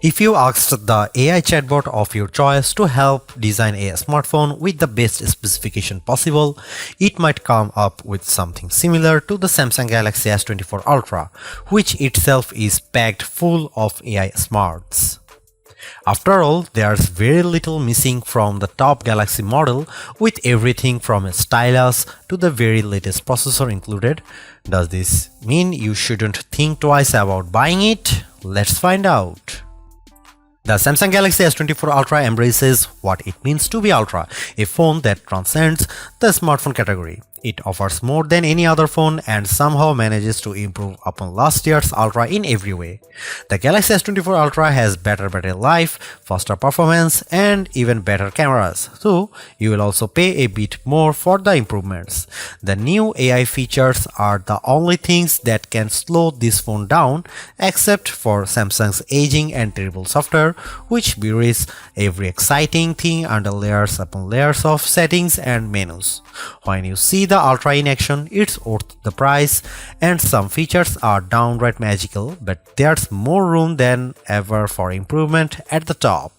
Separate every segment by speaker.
Speaker 1: If you asked the AI chatbot of your choice to help design a smartphone with the best specification possible, it might come up with something similar to the Samsung Galaxy S24 Ultra, which itself is packed full of AI smarts. After all, there's very little missing from the top Galaxy model, with everything from a stylus to the very latest processor included. Does this mean you shouldn't think twice about buying it? Let's find out. The Samsung Galaxy S24 Ultra embraces what it means to be Ultra, a phone that transcends the smartphone category. It offers more than any other phone and somehow manages to improve upon last year's Ultra in every way. The Galaxy S24 Ultra has better battery life, faster performance, and even better cameras, so you will also pay a bit more for the improvements. The new AI features are the only things that can slow this phone down, except for Samsung's aging and terrible software, which buries every exciting thing under layers upon layers of settings and menus. When you see the Ultra in action, it's worth the price, and some features are downright magical, but there's more room than ever for improvement at the top.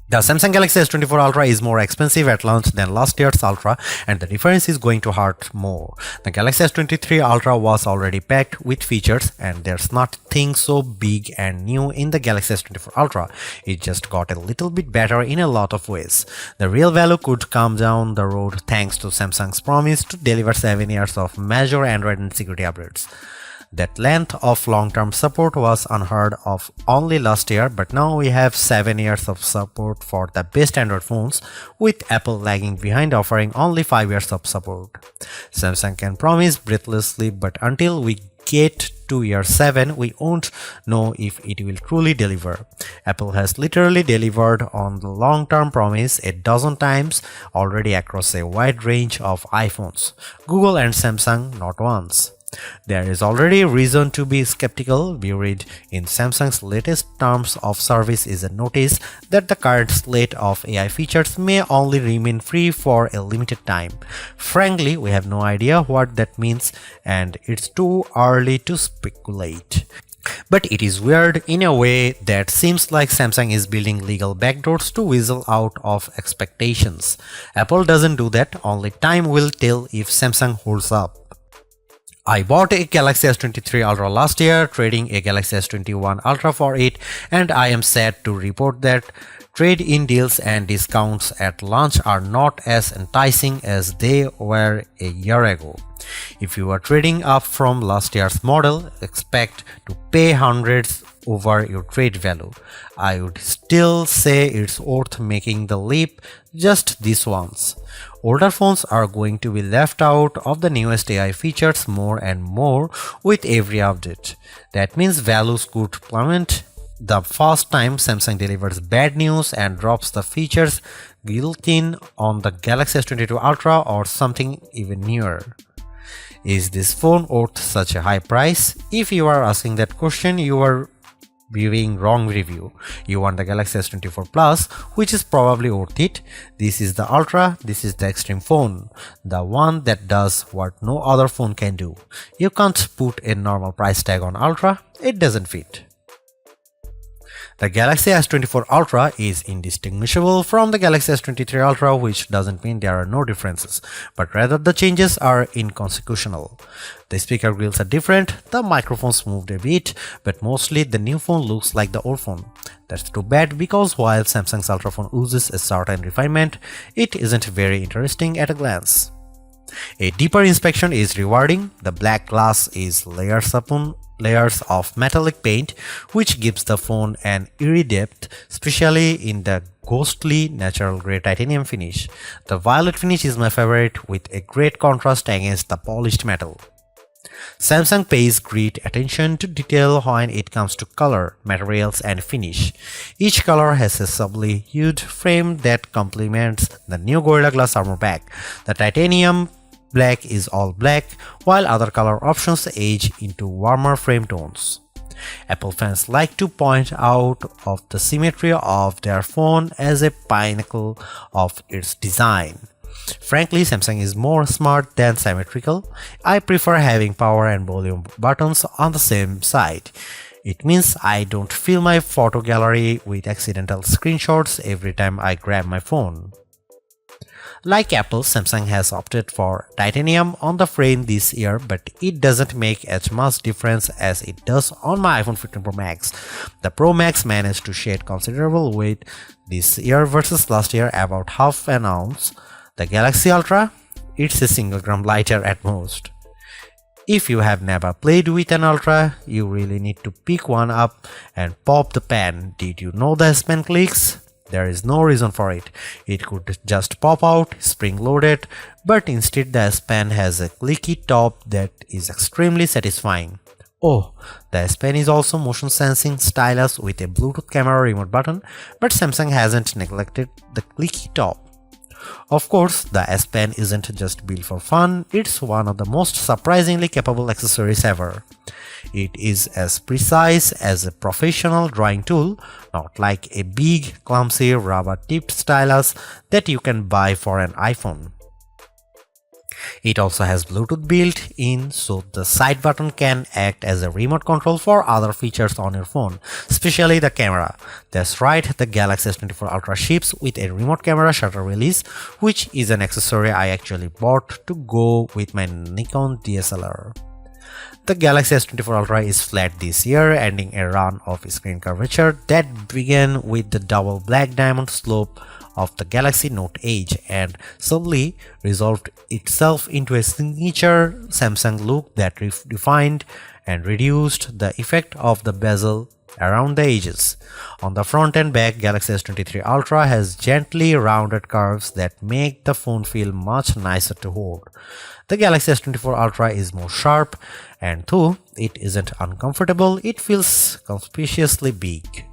Speaker 1: The Samsung Galaxy S24 Ultra is more expensive at launch than last year's Ultra, and the difference is going to hurt more. The Galaxy S23 Ultra was already packed with features, and there's nothing so big and new in the Galaxy S24 Ultra. It just got a little bit better in a lot of ways. The real value could come down the road thanks to Samsung's promise to deliver 7 years of major Android and security updates. That length of long-term support was unheard of only last year, but now we have 7 years of support for the best Android phones, with Apple lagging behind offering only 5 years of support. Samsung can promise breathlessly, but until we get to year 7, we won't know if it will truly deliver. Apple has literally delivered on the long-term promise a dozen times already across a wide range of iPhones. Google and Samsung not once. There is already reason to be skeptical. Buried in Samsung's latest terms of service is a notice that the current slate of AI features may only remain free for a limited time. Frankly, we have no idea what that means, and it's too early to speculate. But it is weird in a way that seems like Samsung is building legal backdoors to weasel out of expectations. Apple doesn't do that, only time will tell if Samsung holds up. I bought a Galaxy S23 Ultra last year, trading a Galaxy S21 Ultra for it, and I am sad to report that trade-in deals and discounts at launch are not as enticing as they were a year ago. If you are trading up from last year's model, expect to pay hundreds over your trade value. I would still say it's worth making the leap just this once. Older phones are going to be left out of the newest AI features more and more with every update. That means values could plummet the first time Samsung delivers bad news and drops the features built-in on the Galaxy S22 Ultra or something even newer. Is this phone worth such a high price? If you are asking that question, you are viewing wrong review. You want the Galaxy S24 Plus, which is probably worth it. This is the Ultra, this is the extreme phone, the one that does what no other phone can do. You can't put a normal price tag on Ultra, it doesn't fit. The Galaxy S24 Ultra is indistinguishable from the Galaxy S23 Ultra, which doesn't mean there are no differences, but rather the changes are inconsequential. The speaker grills are different, the microphones moved a bit, but mostly the new phone looks like the old phone. That's too bad, because while Samsung's Ultra phone oozes a certain refinement, it isn't very interesting at a glance. A deeper inspection is rewarding. The black glass is layers upon layers of metallic paint, which gives the phone an eerie depth, especially in the ghostly natural grey titanium finish. The violet finish is my favorite, with a great contrast against the polished metal. Samsung pays great attention to detail when it comes to color, materials, and finish. Each color has a subtly hued frame that complements the new Gorilla Glass armor pack. The titanium black is all black, while other color options age into warmer frame tones. Apple fans like to point out of the symmetry of their phone as a pinnacle of its design. Frankly, Samsung is more smart than symmetrical. I prefer having power and volume buttons on the same side. It means I don't fill my photo gallery with accidental screenshots every time I grab my phone. Like Apple, Samsung has opted for titanium on the frame this year, but it doesn't make as much difference as it does on my iPhone 15 Pro Max. The Pro Max managed to shed considerable weight this year versus last year, about half an ounce. The Galaxy Ultra, it's a single gram lighter at most. If you have never played with an Ultra, you really need to pick one up and pop the pen. Did you know the S Pen clicks? There is no reason for it. It could just pop out, spring-loaded, but instead the S Pen has a clicky top that is extremely satisfying. Oh, the S Pen is also motion sensing stylus with a Bluetooth camera remote button, but Samsung hasn't neglected the clicky top. Of course, the S Pen isn't just built for fun, it's one of the most surprisingly capable accessories ever. It is as precise as a professional drawing tool, not like a big, clumsy, rubber-tipped stylus that you can buy for an iPhone. It also has Bluetooth built in, so the side button can act as a remote control for other features on your phone, especially the camera. That's right, the Galaxy S24 Ultra ships with a remote camera shutter release, which is an accessory I actually bought to go with my Nikon DSLR. The Galaxy S24 Ultra is flat this year, ending a run of screen curvature that began with the double black diamond slope of the Galaxy Note Edge and subtly resolved itself into a signature Samsung look that refined and reduced the effect of the bezel around the edges. On the front and back, Galaxy S23 Ultra has gently rounded curves that make the phone feel much nicer to hold. The Galaxy S24 Ultra is more sharp, and though it isn't uncomfortable, it feels conspicuously big.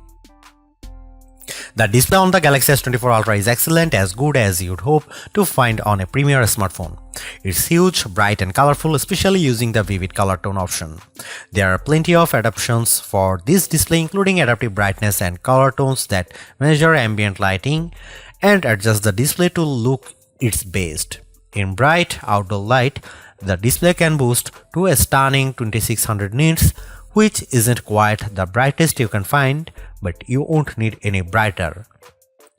Speaker 1: The display on the Galaxy S24 Ultra is excellent, as good as you'd hope to find on a premier smartphone. It's huge, bright and colorful, especially using the vivid color tone option. There are plenty of adaptations for this display, including adaptive brightness and color tones that measure ambient lighting and adjust the display to look its best. In bright outdoor light, the display can boost to a stunning 2600 nits, which isn't quite the brightest you can find, but you won't need any brighter.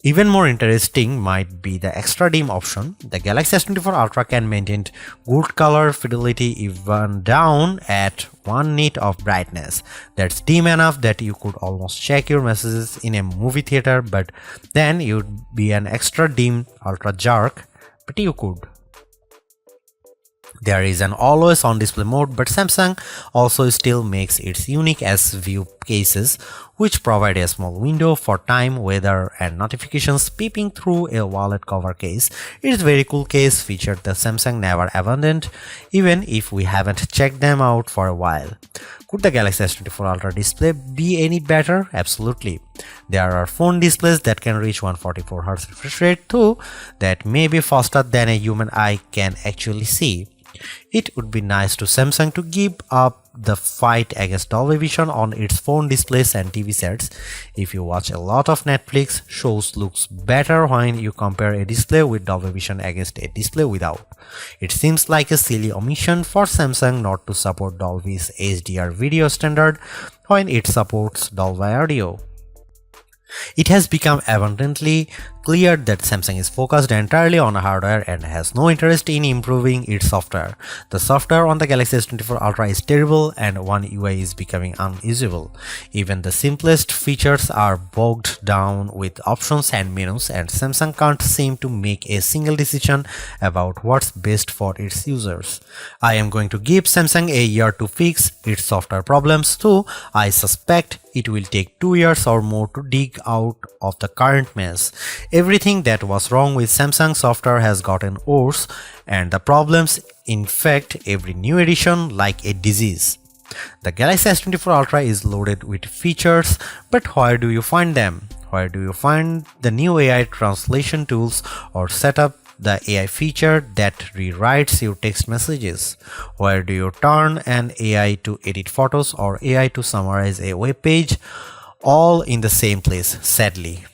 Speaker 1: Even more interesting might be the extra dim option. The Galaxy S24 Ultra can maintain good color fidelity even down at 1 nit of brightness. That's dim enough that you could almost check your messages in a movie theater, but then you'd be an extra dim ultra jerk, but you could. There is an always on display mode, but Samsung also still makes its unique S View cases, which provide a small window for time, weather and notifications peeping through a wallet cover case. It's a very cool case feature that Samsung never abandoned, even if we haven't checked them out for a while. Could the Galaxy S24 Ultra display be any better? Absolutely. There are phone displays that can reach 144Hz refresh rate too, that may be faster than a human eye can actually see. It would be nice to Samsung to give up the fight against Dolby Vision on its phone displays and TV sets. If you watch a lot of Netflix shows, looks better when you compare a display with Dolby Vision against a display without. It seems like a silly omission for Samsung not to support Dolby's HDR video standard when it supports Dolby Audio. It has become abundantly clear that Samsung is focused entirely on hardware and has no interest in improving its software. The software on the Galaxy S24 Ultra is terrible and One UI is becoming unusable. Even the simplest features are bogged down with options and menus, and Samsung can't seem to make a single decision about what's best for its users. I am going to give Samsung a year to fix its software problems, though I suspect it will take 2 years or more to dig out of the current mess. Everything that was wrong with Samsung software has gotten worse, and the problems infect every new edition like a disease. The Galaxy S24 Ultra is loaded with features, but where do you find them? Where do you find the new AI translation tools or set up the AI feature that rewrites your text messages? Where do you turn an AI to edit photos or AI to summarize a web page? All in the same place, sadly.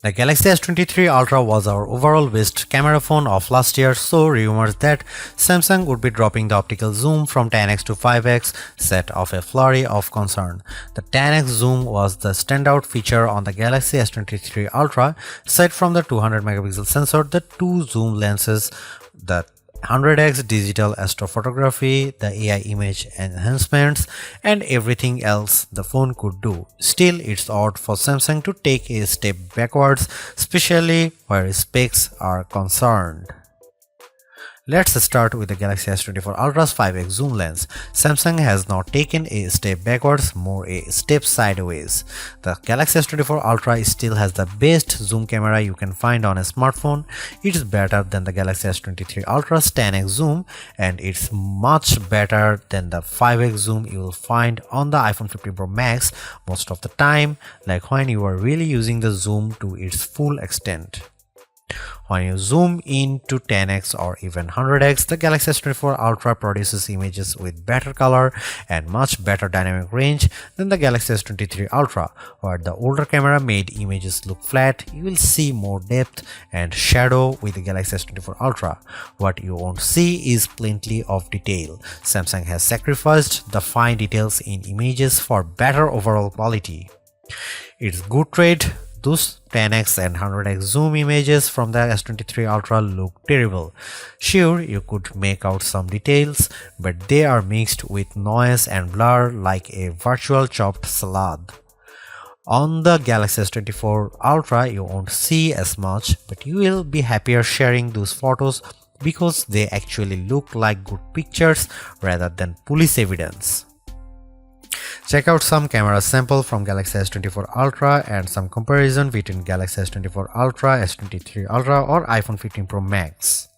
Speaker 1: The Galaxy S23 Ultra was our overall best camera phone of last year, so rumors that Samsung would be dropping the optical zoom from 10x to 5x set off a flurry of concern. The 10x zoom was the standout feature on the Galaxy S23 Ultra. Aside from the 200 megapixel sensor, the two zoom lenses, the 100x digital astrophotography, the AI image enhancements, and everything else the phone could do. Still, it's odd for Samsung to take a step backwards, especially where specs are concerned. Let's start with the Galaxy S24 Ultra's 5x zoom lens. Samsung has not taken a step backwards, more a step sideways. The Galaxy S24 Ultra still has the best zoom camera you can find on a smartphone. It's better than the Galaxy S23 Ultra's 10x zoom, and it's much better than the 5x zoom you will find on the iPhone 15 Pro Max most of the time, like when you are really using the zoom to its full extent. When you zoom in to 10x or even 100x, the Galaxy S24 Ultra produces images with better color and much better dynamic range than the Galaxy S23 Ultra. Where the older camera made images look flat, you will see more depth and shadow with the Galaxy S24 Ultra. What you won't see is plenty of detail. Samsung has sacrificed the fine details in images for better overall quality. It's good trade. Those 10x and 100x zoom images from the S23 Ultra look terrible. Sure, you could make out some details, but they are mixed with noise and blur like a virtual chopped salad. On the Galaxy S24 Ultra, you won't see as much, but you will be happier sharing those photos because they actually look like good pictures rather than police evidence. Check out some camera sample from Galaxy S24 Ultra and some comparison between Galaxy S24 Ultra, S23 Ultra or iPhone 15 Pro Max.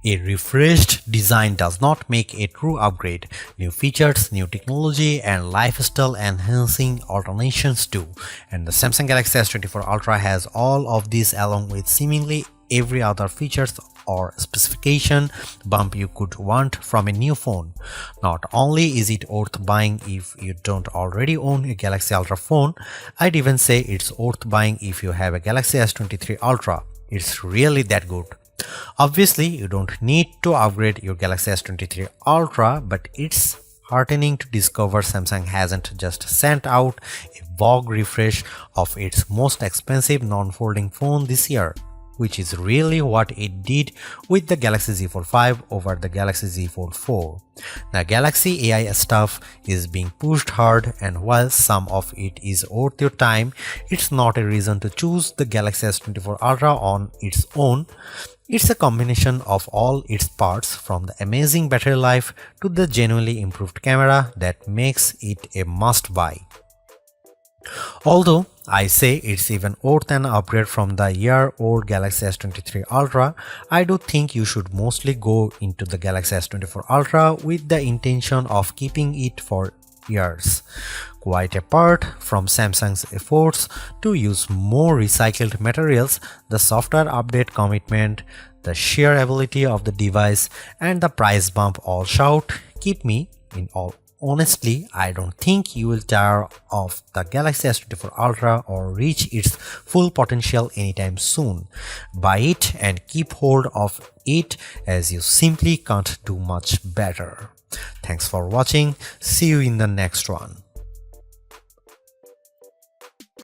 Speaker 1: A refreshed design does not make a true upgrade. New features, new technology, and lifestyle enhancing alternations do. And the Samsung Galaxy S24 Ultra has all of these along with seemingly every other features or specification bump you could want from a new phone. Not only is it worth buying if you don't already own a Galaxy Ultra phone, I'd even say it's worth buying if you have a Galaxy S23 Ultra. It's really that good. Obviously, you don't need to upgrade your Galaxy S23 Ultra, but it's heartening to discover Samsung hasn't just sent out a vogue refresh of its most expensive non-folding phone this year. which is really what it did with the Galaxy Z Fold 5 over the Galaxy Z Fold 4. The Galaxy AI stuff is being pushed hard, and while some of it is worth your time, it's not a reason to choose the Galaxy S24 Ultra on its own. It's a combination of all its parts, from the amazing battery life to the genuinely improved camera, that makes it a must-buy. Although I say it's even worth an upgrade from the year-old Galaxy S23 Ultra, I do think you should mostly go into the Galaxy S24 Ultra with the intention of keeping it for years. Quite apart from Samsung's efforts to use more recycled materials, the software update commitment, the sheer ability of the device, and the price bump all shout keep me in all. Honestly, I don't think you will tire of the Galaxy S24 Ultra or reach its full potential anytime soon. Buy it and keep hold of it, as you simply can't do much better. Thanks for watching. See you in the next one.